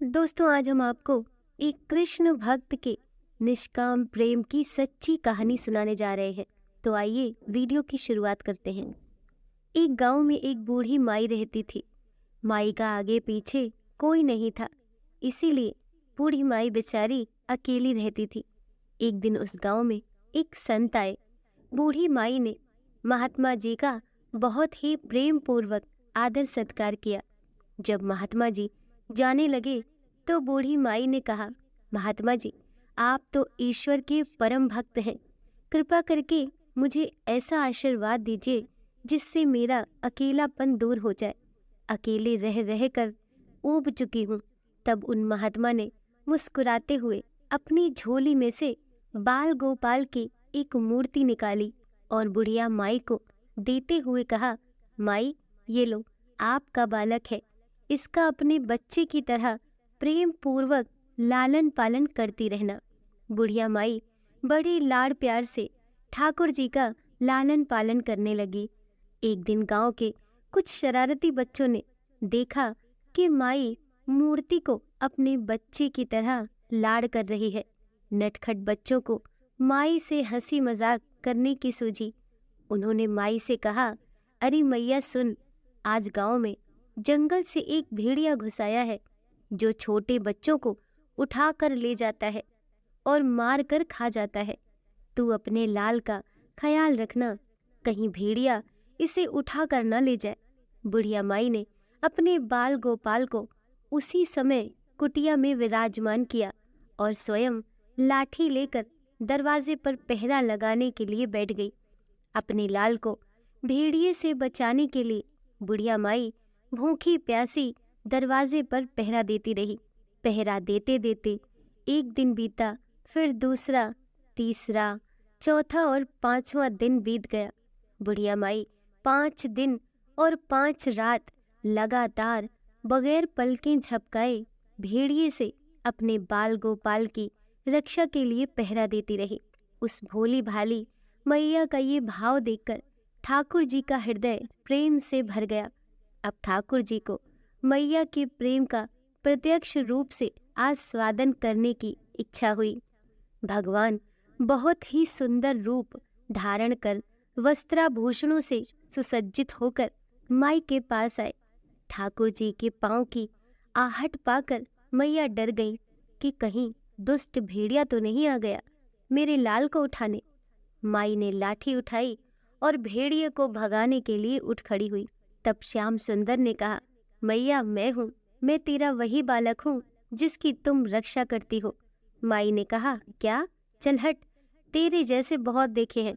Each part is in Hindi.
दोस्तों, आज हम आपको एक कृष्ण भक्त के निष्काम प्रेम की सच्ची कहानी सुनाने जा रहे हैं। तो आइए वीडियो की शुरुआत करते हैं। एक गांव में एक बूढ़ी माई रहती थी। माई का आगे पीछे कोई नहीं था, इसीलिए बूढ़ी माई बेचारी अकेली रहती थी। एक दिन उस गांव में एक संत आए। बूढ़ी माई ने महात्मा जी का बहुत ही प्रेम पूर्वक आदर सत्कार किया। जब महात्मा जी जाने लगे तो बूढ़ी माई ने कहा, महात्मा जी, आप तो ईश्वर के परम भक्त हैं। कृपा करके मुझे ऐसा आशीर्वाद दीजिए जिससे मेरा अकेलापन दूर हो जाए। अकेले रह रह कर ऊब चुकी हूँ। तब उन महात्मा ने मुस्कुराते हुए अपनी झोली में से बाल गोपाल की एक मूर्ति निकाली और बुढ़िया माई को देते हुए कहा, माई, ये लो, आपका बालक है। इसका अपने बच्चे की तरह प्रेम पूर्वक लालन पालन करती रहना। बुढ़िया माई बड़ी लाड़ प्यार से ठाकुर जी का लालन पालन करने लगी। एक दिन गांव के कुछ शरारती बच्चों ने देखा कि माई मूर्ति को अपने बच्चे की तरह लाड़ कर रही है। नटखट बच्चों को माई से हंसी मजाक करने की सूझी। उन्होंने माई से कहा, अरे मैया सुन, आज गांव में जंगल से एक भेड़िया घुस आया है जो छोटे बच्चों को उठा कर ले जाता है और मार कर खा जाता है। तू अपने लाल का ख्याल रखना, कहीं भेड़िया इसे उठा कर न ले जाए। बुढ़िया माई ने अपने बाल गोपाल को उसी समय कुटिया में विराजमान किया और स्वयं लाठी लेकर दरवाजे पर पहरा लगाने के लिए बैठ गई। अपने लाल को भेड़िए से बचाने के लिए बुढ़िया माई भूखी प्यासी दरवाजे पर पहरा देती रही। पहरा देते देते एक दिन बीता, फिर दूसरा, तीसरा, चौथा और पांचवा दिन बीत गया। बुढ़िया माई 5 दिन और 5 रात लगातार बगैर पलकें झपकाए भेड़िए से अपने बाल गोपाल की रक्षा के लिए पहरा देती रही। उस भोली भाली मैया का ये भाव देखकर ठाकुर जी का हृदय प्रेम से भर गया। अब ठाकुर जी को मैया के प्रेम का प्रत्यक्ष रूप से आस्वादन करने की इच्छा हुई। भगवान बहुत ही सुंदर रूप धारण कर वस्त्राभूषणों से सुसज्जित होकर माई के पास आए। ठाकुर जी के पांव की आहट पाकर मैया डर गईं कि कहीं दुष्ट भेड़िया तो नहीं आ गया मेरे लाल को उठाने। माई ने लाठी उठाई और भेड़िए को भगाने के लिए उठ खड़ी हुई। तब श्याम सुंदर ने कहा, मैया, मैं हूँ, मैं तेरा वही बालक हूँ जिसकी तुम रक्षा करती हो। माई ने कहा, क्या? चल हट, तेरे जैसे बहुत देखे हैं,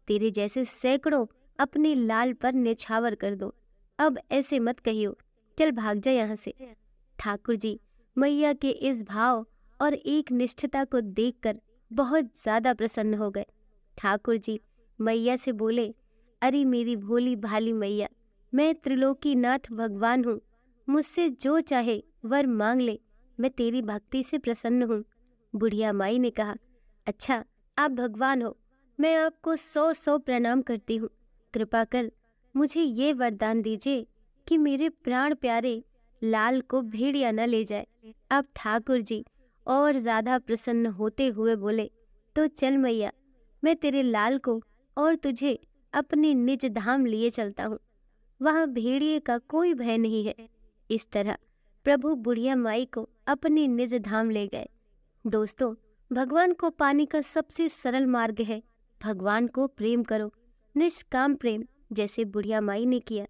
तेरे जैसे सैकड़ों अपने लाल पर न्यौछावर कर दो। अब ऐसे मत कहियो, चल भाग जा यहाँ से। ठाकुर जी मैया के इस भाव और एक निष्ठता को देखकर बहुत ज्यादा प्रसन्न हो गए। ठाकुर जी मैया से बोले, अरे मेरी भोली भाली मैया, मैं त्रिलोकीनाथ भगवान हूँ, मुझसे जो चाहे वर मांग ले, मैं तेरी भक्ति से प्रसन्न हूँ। बुढ़िया माई ने कहा, अच्छा, आप भगवान हो, मैं आपको 100 प्रणाम करती हूँ। कृपा कर मुझे ये वरदान दीजिए कि मेरे प्राण प्यारे लाल को भेड़िया न ले जाए। अब ठाकुर जी और ज्यादा प्रसन्न होते हुए बोले, तो चल मैया, मैं तेरे लाल को और तुझे अपने निज धाम लिए चलता हूँ, वहाँ भेड़िए का कोई भय नहीं है। इस तरह प्रभु बुढ़िया माई को अपने निज धाम ले गए। दोस्तों, भगवान को पाने का सबसे सरल मार्ग है भगवान को प्रेम करो, निष्काम प्रेम, जैसे बुढ़िया माई ने किया।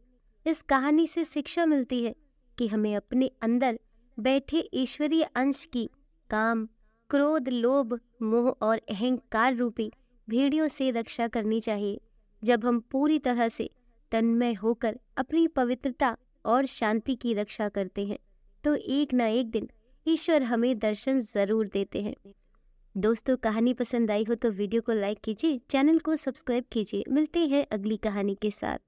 इस कहानी से शिक्षा मिलती है कि हमें अपने अंदर बैठे ईश्वरीय अंश की काम, क्रोध, लोभ, मोह और अहंकार रूपी भेड़ियों से रक्षा करनी चाहिए। जब हम पूरी तरह से तन्मय होकर अपनी पवित्रता और शांति की रक्षा करते हैं तो एक ना एक दिन ईश्वर हमें दर्शन जरूर देते हैं। दोस्तों, कहानी पसंद आई हो तो वीडियो को लाइक कीजिए, चैनल को सब्सक्राइब कीजिए। मिलते हैं अगली कहानी के साथ।